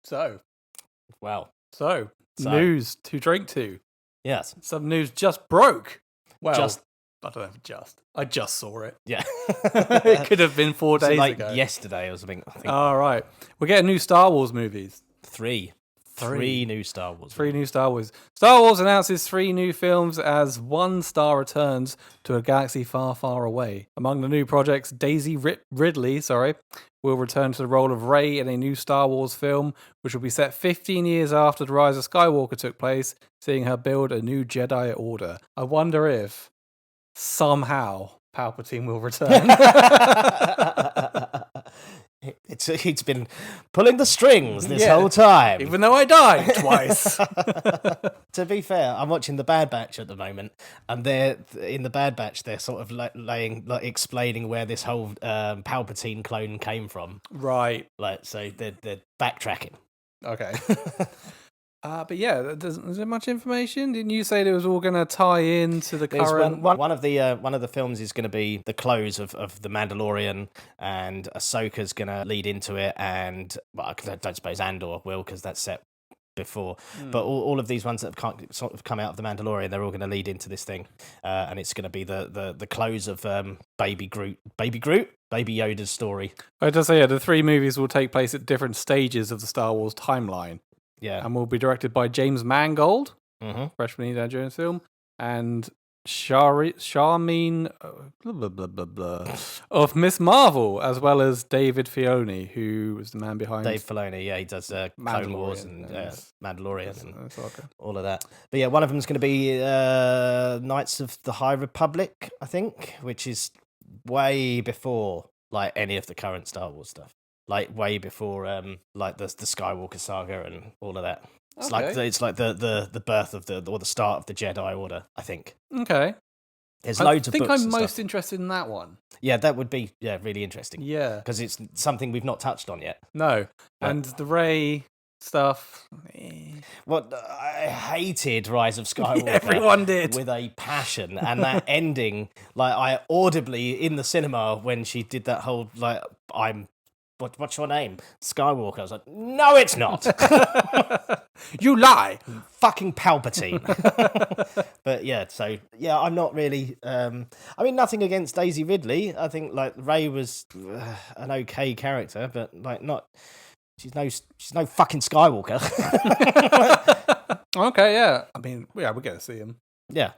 So, Well, news to drink to. yes. Some news just broke. Well, Just- I don't know if just. I just saw it. Yeah. It could have been 4 days like ago. yesterday or something. I think All right. We're getting new Star Wars movies. Three new Star Wars. Three new Star Wars. Star Wars announces 3 new films as one star returns to a galaxy far, far away. Among the new projects, Daisy Ridley, will return to the role of Rey in a new Star Wars film, which will be set 15 years after The Rise of Skywalker took place, seeing her build a new Jedi Order. I wonder if somehow Palpatine will return. It's been pulling the strings this whole time. Even though I died twice. To be fair, I'm watching The Bad Batch at the moment, and they're in The Bad Batch. They're sort of explaining where this whole Palpatine clone came from. Right. So they're backtracking. Okay. But yeah, is there much information? Didn't you say it was all going to tie in to the current? One of the films is going to be the close of The Mandalorian, and Ahsoka's going to lead into it, and I don't suppose Andor will, because that's set before. But all of these ones that have sort of come out of The Mandalorian, they're all going to lead into this thing, and it's going to be the close of Baby Yoda's story. I just say the 3 movies will take place at different stages of the Star Wars timeline. Yeah, and will be directed by James Mangold, fresh from the Indiana Jones film, and Charmaine of Miss Marvel, as well as David Filoni, who was the man behind Dave Filoni. Yeah, he does Clone Wars and Mandalorian and okay. all of that. But yeah, one of them is going to be Knights of the High Republic, I think, which is way before like any of the current Star Wars stuff. Like way before, like the Skywalker saga and all of that. It's like the birth of the start of the Jedi Order, I think. Okay. There's loads of books. I think I'm and most stuff. interested in that one. Yeah, that would be really interesting. Yeah, because it's something we've not touched on yet. No, and the Rey stuff. Well, I hated Rise of Skywalker. Everyone did with a passion, and that ending, like I audibly in the cinema when she did that whole like what's your name? Skywalker. I was like, no, it's not. You lie. Fucking Palpatine. But yeah, so yeah, I'm not really. I mean, nothing against Daisy Ridley. I think like Rey was an okay character, but like not. She's no fucking Skywalker. Okay, yeah. I mean, yeah, we're gonna see him. Yeah.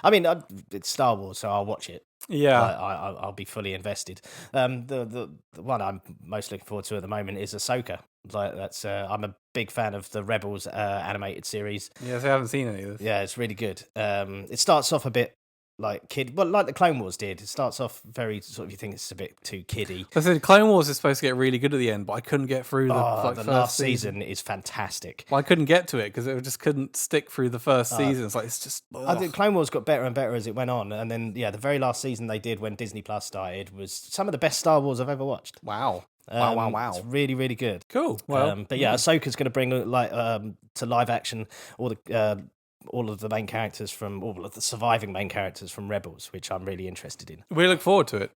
I mean, it's Star Wars, so I'll watch it. Yeah, I'll be fully invested. The one I'm most looking forward to at the moment is Ahsoka. Like that's I'm a big fan of the Rebels animated series. Yes, I haven't seen any of this. Yeah, it's really good. It starts off a bit like like the Clone Wars did. It starts off very sort of, you think it's a bit too kiddie. I said Clone Wars is supposed to get really good at the end, but I couldn't get through the the first last season is fantastic. Well, I couldn't get to it because it just couldn't stick through the first season. It's like it's just. I think Clone Wars got better and better as it went on, and then the very last season they did when Disney Plus started was some of the best Star Wars I've ever watched. Wow. Wow. It's really, really good. Cool. Well, but yeah, Ahsoka's going to bring to live action all of the main characters all of the surviving main characters from Rebels, which I'm really interested in. We look forward to it.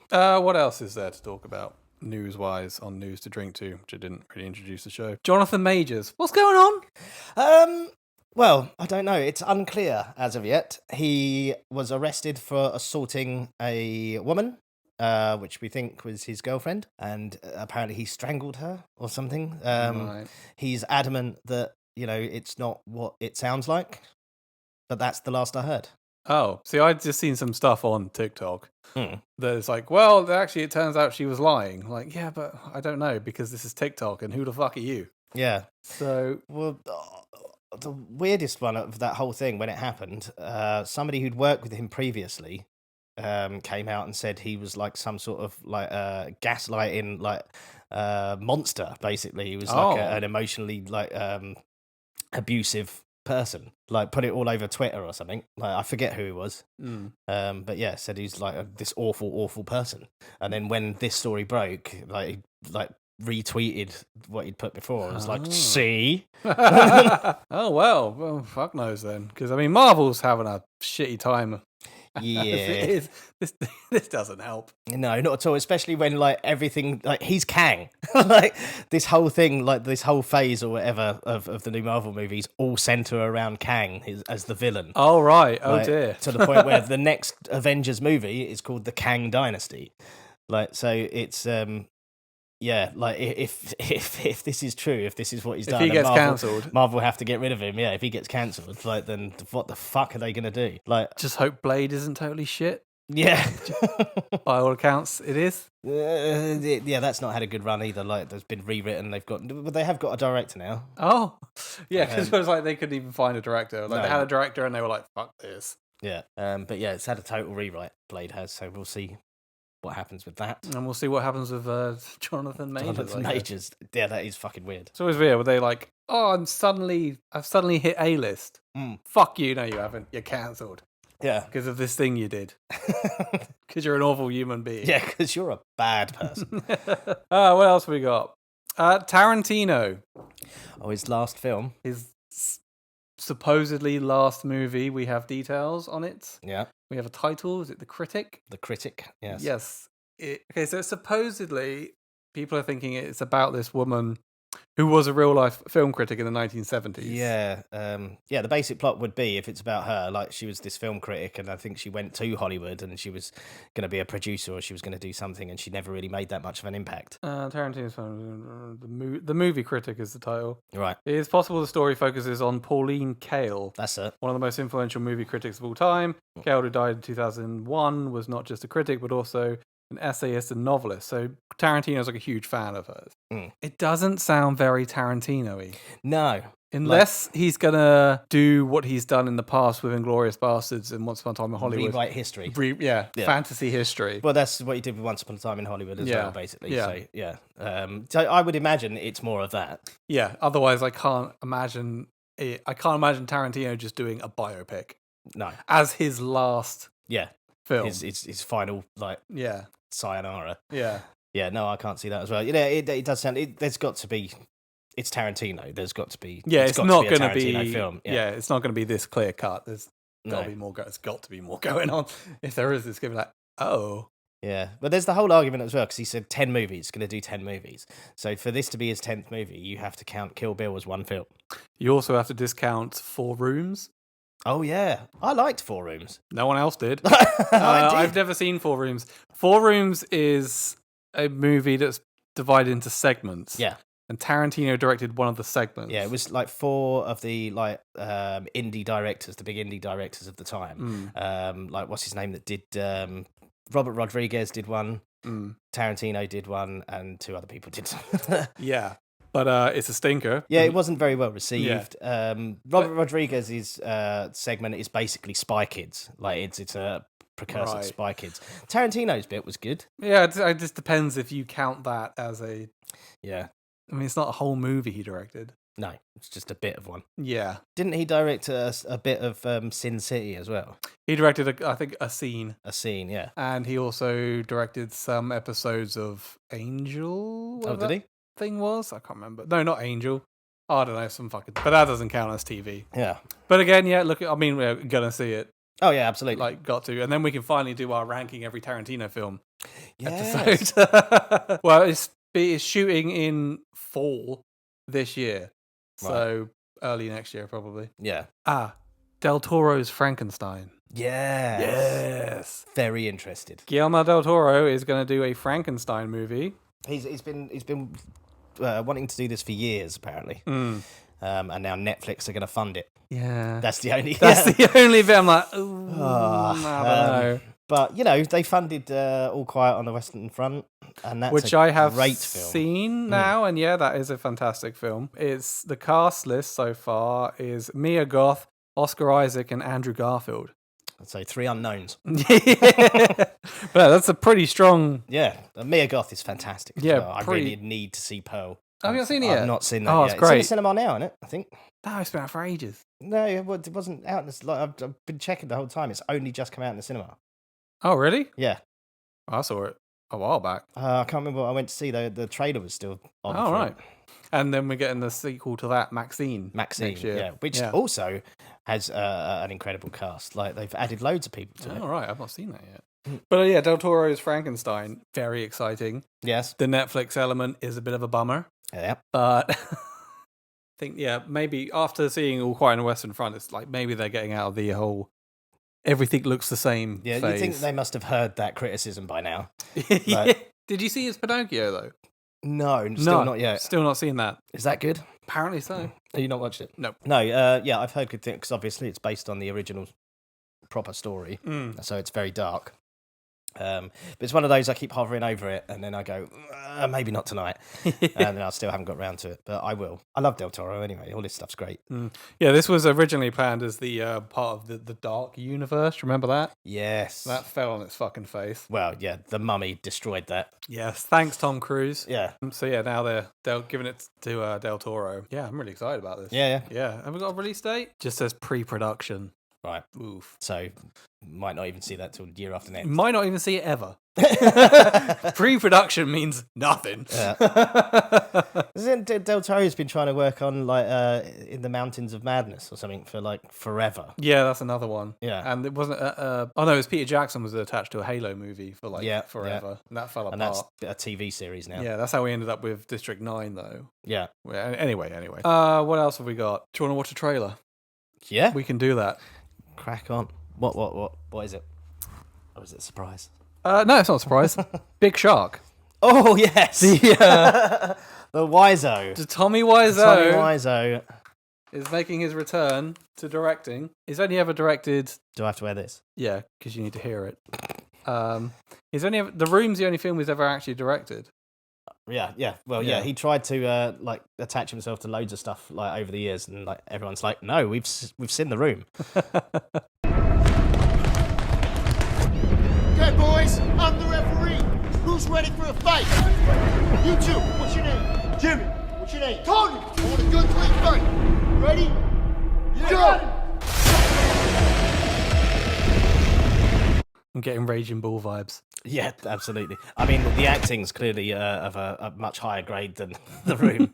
What else is there to talk about news-wise on News to Drink To, which I didn't really introduce the show? Jonathan Majors. What's going on? Well, I don't know. It's unclear as of yet. He was arrested for assaulting a woman, which we think was his girlfriend, and apparently he strangled her or something. Right. He's adamant that it's not what it sounds like, but that's the last I heard. Oh, see, I'd just seen some stuff on TikTok that is like, well, actually, it turns out she was lying. Like, yeah, but I don't know because this is TikTok, and who the fuck are you? Yeah. So, well, the weirdest one of that whole thing when it happened, somebody who'd worked with him previously came out and said he was like some sort of like gaslighting monster. Basically, he was like an emotionally like abusive person, like put it all over Twitter or something. Like I forget who he was, but yeah, said he's like this awful person. And then when this story broke, like retweeted what he'd put before. I was like, see. Oh well, fuck knows then, because I mean Marvel's having a shitty time. Yeah. This doesn't help. No, not at all. Especially when like everything, like he's Kang, like this whole thing, like this whole phase or whatever of the new Marvel movies, all center around Kang as the villain. Oh right. Oh Like, dear. to the point where the next Avengers movie is called the Kang Dynasty. Like, so it's yeah, like if this is true, if this is what he's done, If he and gets Marvel, cancelled, Marvel have to get rid of him. Yeah, if he gets cancelled, like then what the fuck are they gonna do? Like, just hope Blade isn't totally shit. yeah. By all accounts, it is. Yeah, that's not had a good run either. Like, there's been rewritten. But they have got a director now. Oh, yeah, because it was like they couldn't even find a director. Like No. they had a director and they were like, "Fuck this." Yeah, but yeah, it's had a total rewrite. Blade has, so we'll see what happens with that. And we'll see what happens with Jonathan Majors. Jonathan I guess. Majors. Yeah, that is fucking weird. It's always weird. Were they like, "Oh, I've suddenly hit A list." Fuck you! No, you haven't. You're cancelled Yeah, because of this thing you did. Because you're an awful human being. yeah, because you're a bad person. What else we got? Tarantino. Oh, his last film. His supposedly last movie. We have details on it. Yeah, We have a title. Is it The Critic? The Critic. Yes. Yes. Okay, so supposedly people are thinking it's about this woman who was a real life film critic in the 1970s. Yeah, yeah. The basic plot would be, if it's about her, like she was this film critic, and I think she went to Hollywood, and she was going to be a producer, or she was going to do something, and she never really made that much of an impact. Tarantino's the movie critic is the title. Right, It is possible the story focuses on Pauline Kael, that's it. one of the most influential movie critics of all time. Kael, who died in 2001, was not just a critic but also an essayist and novelist. So Tarantino's like a huge fan of hers. It doesn't sound very Tarantino-y. No, Unless he's going to do what he's done in the past with Inglourious Bastards and Once Upon a Time in Hollywood. rewrite history. Yeah, fantasy history. Well, that's what he did with Once Upon a Time in Hollywood as well, basically. Yeah. So, yeah. So I would imagine it's more of that. Yeah, otherwise I can't imagine Tarantino just doing a biopic No. as his last Yeah. film. His final, like, Yeah. sayonara. Yeah. Yeah, no, I can't see that as well. Yeah, it does sound. There's got to be. It's Tarantino. There's got to be. Yeah, it's not going to be a film. Yeah, it's not going to be this clear cut. There's got to No. be more. It's got to be more going on. If there is, it's going to be like, oh, Yeah, but there's the whole argument as well, because he said 10 movies, going to do 10 movies. So for this to be his 10th movie, you have to count Kill Bill as one film. you also have to discount Four Rooms. Oh yeah, I liked Four Rooms. No one else did. I did. I've never seen Four Rooms. Four Rooms is a movie that's divided into segments. Yeah. And Tarantino directed one of the segments. Yeah, it was like 4 of the indie directors, the big indie directors of the time. Like what's his name that did Robert Rodriguez did one, Tarantino did one, and 2 other people did. Yeah. But it's a stinker. Yeah, it wasn't very well received. Robert Rodriguez's segment is basically Spy Kids. Like it's a precursor to Spy Kids. Tarantino's bit was good. Yeah, it just depends if you count that as a. Yeah. I mean, it's not a whole movie he directed. No, it's just a bit of one. Yeah. Didn't he direct a bit of Sin City as well? He directed, I think, a scene. A scene, yeah. And he also directed some episodes of Angel. Oh, did he? Thing was? I can't remember. No, not Angel. Oh, I don't know, some fucking. But that doesn't count as TV. Yeah. But again, yeah, look, I mean, we're going to see it. Oh, yeah, absolutely. Like, got to. And then we can finally do our ranking every Tarantino film Yes. episode. Well, it's shooting in fall this year. So early next year, probably. Yeah. Del Toro's Frankenstein. Yes. Yes. Very interested. Guillermo del Toro is going to do a Frankenstein movie. He's been wanting to do this for years, apparently. And now Netflix are going to fund it. Yeah. That's the only the only bit I'm like, ooh, I don't know. But, you know, they funded All Quiet on the Western Front, and that's Which I have great film. seen now, and yeah, that is a fantastic film. It's the cast list so far is Mia Goth, Oscar Isaac, and Andrew Garfield. I'd say 3 unknowns. But that's a pretty strong. Yeah, Mia Goth is fantastic. Yeah, well. I really need to see Pearl. Have you not seen it yet? I've not seen that Oh, yet. it's It's great. in the cinema now, isn't it? I think. No, it's been out for ages. No, it wasn't out. I've been checking the whole time. It's only just come out in the cinema. Oh, really? Yeah. I saw it a while back. I can't remember what I went to see, though. The trailer was still on. Oh, right. And then we're getting the sequel to that, Maxine. Next year. yeah, which also has an incredible cast. Like they've added loads of people to it. All right, I've not seen that yet. But yeah, Del Toro's Frankenstein, very exciting. Yes. The Netflix element is a bit of a bummer. Yeah. But I think, maybe after seeing All Quiet on the Western Front, it's like maybe they're getting out of the whole everything looks the same phase. You think they must have heard that criticism by now. Yeah. Did you see his Pinocchio, though? No, still not yet. Still not seen that. Is that good? Apparently so. Have you not watched it? No. No, yeah, I've heard good things, because obviously it's based on the original proper story, so it's very dark. But it's one of those I keep hovering over it, and then I go, maybe not tonight, and then I still haven't got round to it, but I will. I love Del Toro anyway. All this stuff's great. Yeah, this was originally planned as the part of the Dark Universe. Remember that? Yes. That fell on its fucking face. Well, yeah, The Mummy destroyed that. Yes, thanks Tom Cruise. Yeah. So yeah, now they're giving it to Del Toro. Yeah, I'm really excited about this. Yeah. Have we got a release date? Just says pre-production. Right. Oof. So might not even see that till the year after next. Might not even see it ever. Pre-production means nothing. Yeah. Isn't Del Toro's been trying to work on like In the Mountains of Madness or something for like forever? Yeah, that's another one. Yeah. And it wasn't. Oh no, it was Peter Jackson was attached to a Halo movie for like forever, and that fell apart. And that's a TV series now. Yeah, that's how we ended up with District 9, though. Yeah. Anyway. What else have we got? Do you want to watch a trailer? Yeah. We can do that. Crack on. What is it? Or is it a surprise? No, it's not a surprise. Big Shark. Oh, yes. The Wisseau. Tommy Wisseau. Tommy Wisseau is making his return to directing. He's only ever directed... Do I have to wear this? Yeah, because you need to hear it. The Room's the only film he's ever actually directed. Yeah. Well, yeah. He tried to like attach himself to loads of stuff like over the years, and like everyone's like, "No, we've seen The Room." Okay, boys, I'm the referee. Who's ready for a fight? You two. What's your name? Jimmy. What's your name? Tony. I want a good, clean fight. Ready? Go. I'm getting Raging Bull vibes. Yeah, absolutely. I mean, the acting's clearly of a much higher grade than The Room.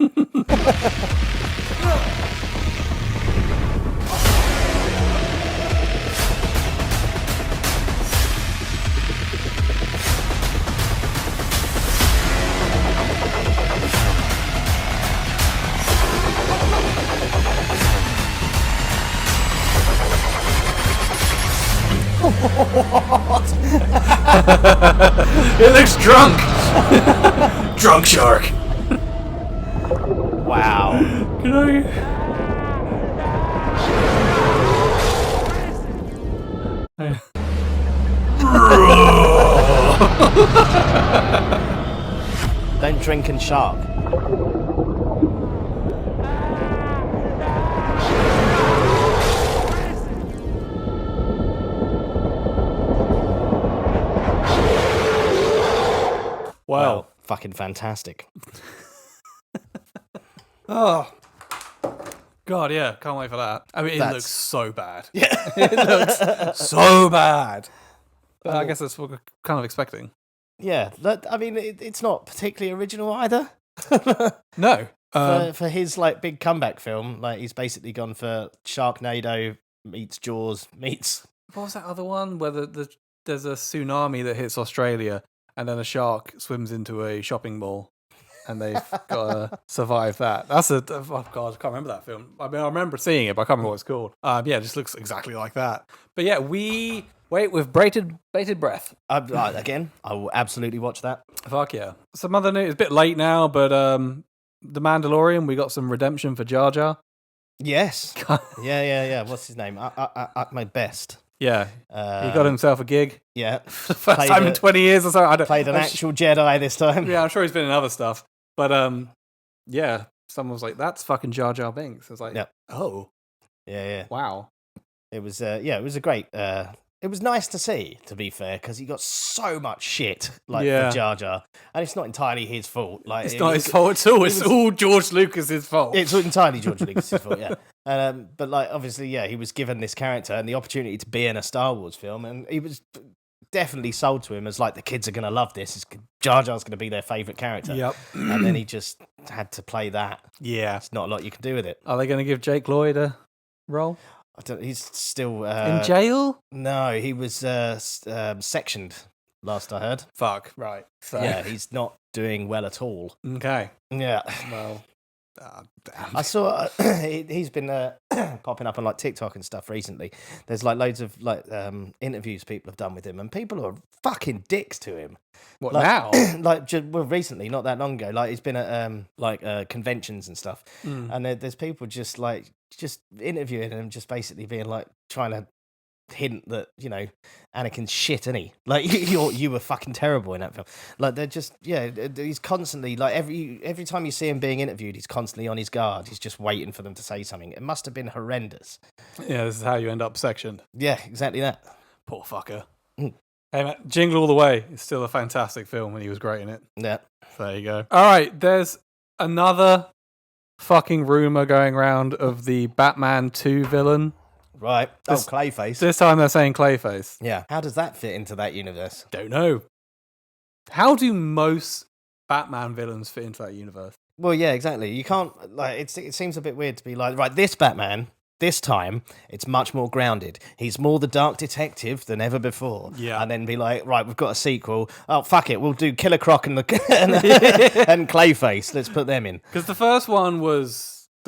It looks drunk. Drunk shark. Wow. Can I? Don't drink and shark. Wow. Fucking fantastic. Oh. God, yeah. Can't wait for that. I mean, it looks so bad. Yeah. It looks so bad. But I guess that's what we're kind of expecting. Yeah. I mean, it's not particularly original either. No. For his like big comeback film, like he's basically gone for Sharknado meets Jaws meets... What was that other one where there's a tsunami that hits Australia and then a shark swims into a shopping mall and they've got to survive that? Oh God, I can't remember that film. I mean, I remember seeing it, but I can't remember what it's called. Yeah, it just looks exactly like that. But yeah, we wait with bated breath. Again, I will absolutely watch that. Fuck yeah. Some other news, it's a bit late now, but The Mandalorian, we got some redemption for Jar Jar. Yes. Yeah. What's his name? My best. Yeah, he got himself a gig. Yeah. For the first time in 20 years or so. Played an actual Jedi this time. Yeah, I'm sure he's been in other stuff. But yeah, someone was like, that's fucking Jar Jar Binks. I was like, oh. Yeah. Wow. It was, it was a great... it was nice to see, to be fair, because he got so much shit for Jar Jar, and it's not entirely his fault. Like it's not his fault at all. It's all George Lucas's fault. It's entirely George Lucas's fault. Yeah, but like obviously, he was given this character and the opportunity to be in a Star Wars film, and he was definitely sold to him as like the kids are gonna love this. Jar Jar's gonna be their favorite character. Yep. And then he just had to play that. Yeah. There's not a lot you can do with it. Are they going to give Jake Lloyd a role? He's still In jail? No, he was sectioned. Last I heard. Fuck, right. So. Yeah, he's not doing well at all. Okay. Yeah. Well, damn. I saw he's been popping up on like TikTok and stuff recently. There's like loads of like interviews people have done with him, and people are fucking dicks to him. What like, now? Like recently, not that long ago. Like he's been at conventions and stuff, and there's people just interviewing him, just basically being like trying to hint that Anakin's shit, isn't he? Like you were fucking terrible in that film. Like they're just he's constantly like every time you see him being interviewed, he's constantly on his guard. He's just waiting for them to say something. It must have been horrendous. Yeah, this is how you end up sectioned. Yeah, exactly that. Poor fucker. Hey man, Jingle All the Way is still a fantastic film, and he was great in it. Yeah. So there you go. All right, there's another fucking rumor going around of the Batman 2 villain. Right. Clayface. This time they're saying Clayface. Yeah. How does that fit into that universe? Don't know. How do most Batman villains fit into that universe? Well, yeah, exactly. You can't it seems a bit weird to be like, right, this Batman, this time, it's much more grounded. He's more the dark detective than ever before. Yeah. And then be like, right, we've got a sequel. Oh, fuck it. We'll do Killer Croc and and Clayface. Let's put them in. Because the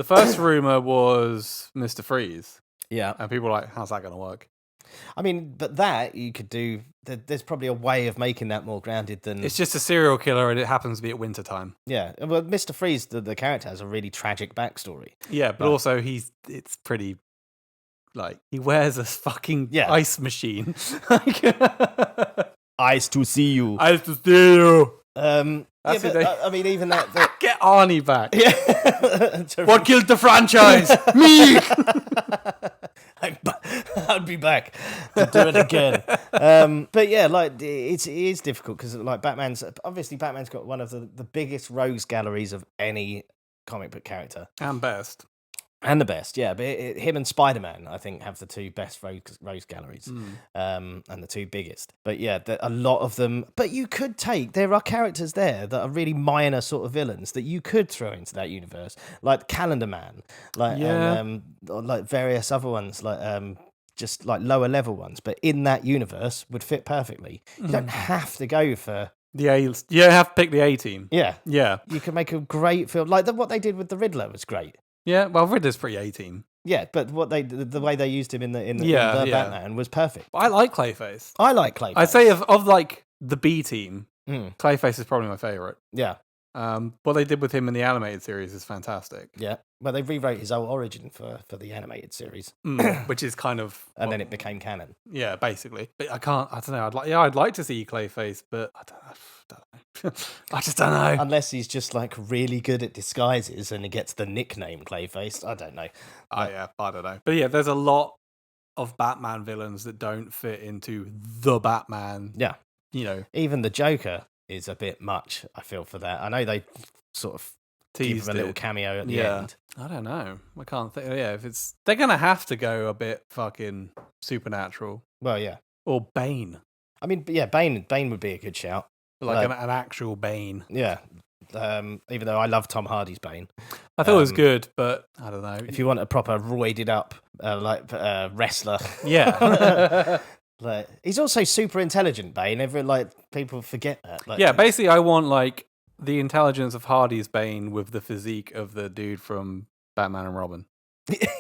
first rumor was Mr. Freeze. Yeah. And people were like, how's that going to work? I mean, but that you could do. There's probably a way of making that more grounded than. It's just a serial killer and it happens to be at winter time. Yeah. Well, Mr. Freeze, the character, has a really tragic backstory. Yeah, but also it's pretty. Like, he wears a fucking ice machine. Eyes to see you. Eyes to see you. I mean, even that. Get Arnie back. Yeah. What killed the franchise? Me. I'd be back to do it again. But yeah, like it is difficult because like Batman's got one of the biggest rogues galleries of any comic book character and best. And the best, yeah. But him and Spider-Man, I think, have the two best rogues galleries, and the two biggest. But yeah, a lot of them. But you could there are characters there that are really minor sort of villains that you could throw into that universe, like Calendar Man, and like various other ones, like just like lower level ones. But in that universe, would fit perfectly. You don't have to go for. You don't have to pick the A team. Yeah, yeah. You can make a great film. Like what they did with the Riddler was great. Yeah, well, Riddler's pretty A-team. Yeah, but the way they used him in the Batman was perfect. I like Clayface. I'd say of like the B team, Clayface is probably my favorite. Yeah. What they did with him in the animated series is fantastic. Yeah. Well, they rewrote his whole origin for the animated series, which is kind of, and then it became canon. Yeah, basically. But I don't know. I'd like to see Clayface, but I don't know. I just don't know. Unless he's just like really good at disguises and he gets the nickname Clayface. I don't know. I don't know. But yeah, there's a lot of Batman villains that don't fit into the Batman. Yeah. Even the Joker is a bit much, I feel, for that. I know they sort of give him a little cameo at the end. I don't know. I can't think. Yeah, they're gonna have to go a bit fucking supernatural. Well, yeah. Or Bane. I mean, yeah, Bane would be a good shout. Like an actual Bane. Yeah. Even though I love Tom Hardy's Bane. I thought it was good, but I don't know. If you want a proper roided up wrestler. Yeah. Like, he's also super intelligent, Bane. People forget that. Yeah, basically I want like the intelligence of Hardy's Bane with the physique of the dude from Batman and Robin.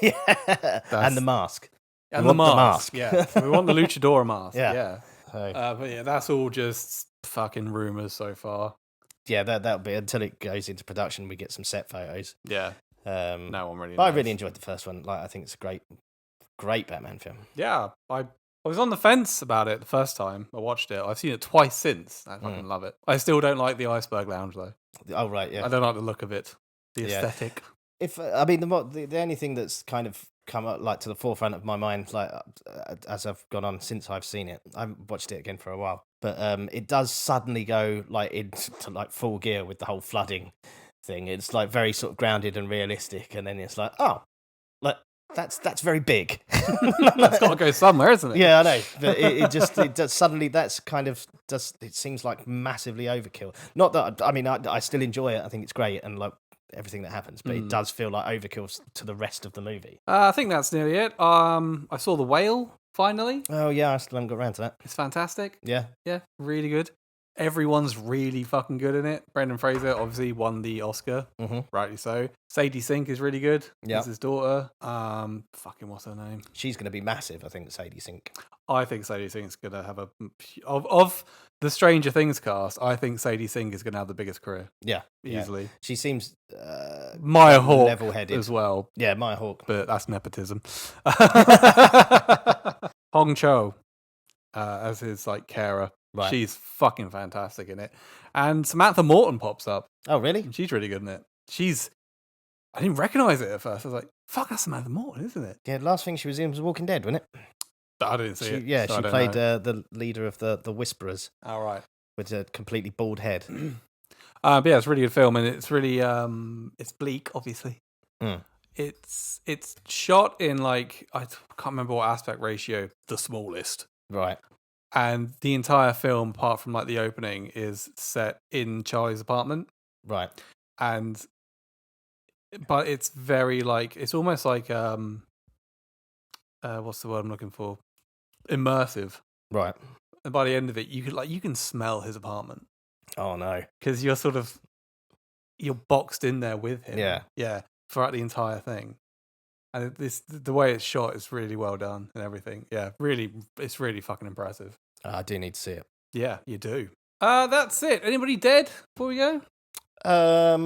Yeah. And the mask. And the mask. Yeah. We want the luchador mask. Yeah. But yeah, that's all just fucking rumors so far. Yeah, that'll be until it goes into production. We get some set photos. Yeah. No one really. I really enjoyed the first one. Like, I think it's a great Batman film. Yeah, I was on the fence about it the first time I watched it. I've seen it twice since. I fucking love it. I still don't like the Iceberg Lounge though. Oh right, yeah. I don't like the look of it. The aesthetic. I mean, the only thing that's kind of come up like to the forefront of my mind, like as I've gone on since I've seen it, I haven't watched it again for a while, but it does suddenly go like into like full gear with the whole flooding thing. It's like very sort of grounded and realistic, and then it's like, oh, like that's very big. That's got to go somewhere, isn't it? Yeah, I know. But it does suddenly. That's kind of does. It seems like massively overkill. Not that I mean, I still enjoy it. I think it's great and like everything that happens. But it does feel like overkill to the rest of the movie. I think that's nearly it. I saw The Whale finally. Oh yeah, I still haven't got around to that. It's fantastic. Yeah. Yeah, really good. Everyone's really fucking good in it. Brendan Fraser obviously won the Oscar, rightly so. Sadie Sink is really good. Yeah. As his daughter. Fucking what's her name? She's going to be massive, I think, Sadie Sink. I think Sadie Sink's gonna have of the Stranger Things cast. I think Sadie Sink is gonna have the biggest career. Yeah, easily. Yeah. She seems Maya Hawke level-headed as well. Yeah, Maya Hawke, but that's nepotism. Hong Cho as his like carer. Right. She's fucking fantastic in it. And Samantha Morton pops up. Oh, really? She's really good in it. I didn't recognise it at first. I was like, fuck, that's Samantha Morton, isn't it? Yeah, the last thing she was in was Walking Dead, wasn't it? I didn't see it. Yeah, so she played the leader of the Whisperers. All right. With a completely bald head. But yeah, it's a really good film, and it's really it's bleak, obviously. Mm. It's shot in like I can't remember what aspect ratio, the smallest. Right. And the entire film, apart from like the opening, is set in Charlie's apartment. Right. But it's very like it's almost like what's the word I'm looking for? Immersive. Right. And by the end of it, you can smell his apartment. Oh no. Because you're boxed in there with him. Yeah. Yeah. Throughout the entire thing. And the way it's shot is really well done and everything. Yeah, really, it's really fucking impressive. I do need to see it. Yeah, you do. That's it. Anybody dead before we go? I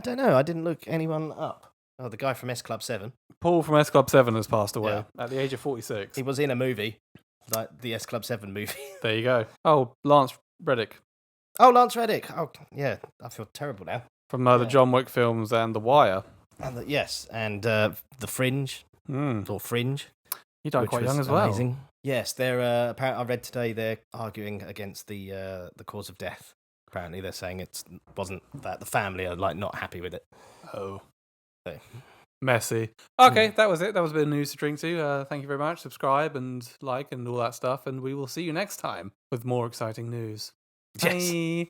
don't know. I didn't look anyone up. Oh, the guy from S Club 7. Paul from S Club 7 has passed away at the age of 46. He was in a movie, like the S Club 7 movie. There you go. Oh, Lance Reddick. Oh, Lance Reddick. Oh, yeah. I feel terrible now. From the John Wick films and The Wire. And The Fringe. Or Fringe. He died quite young as well. Amazing. Yes, they're apparently. I read today they're arguing against the cause of death. Apparently, they're saying it wasn't that. The family are like not happy with it. Oh, so. Messy. Okay, that was it. That was a bit of news to drink to. Thank you very much. Subscribe and like and all that stuff, and we will see you next time with more exciting news. Yes. Bye.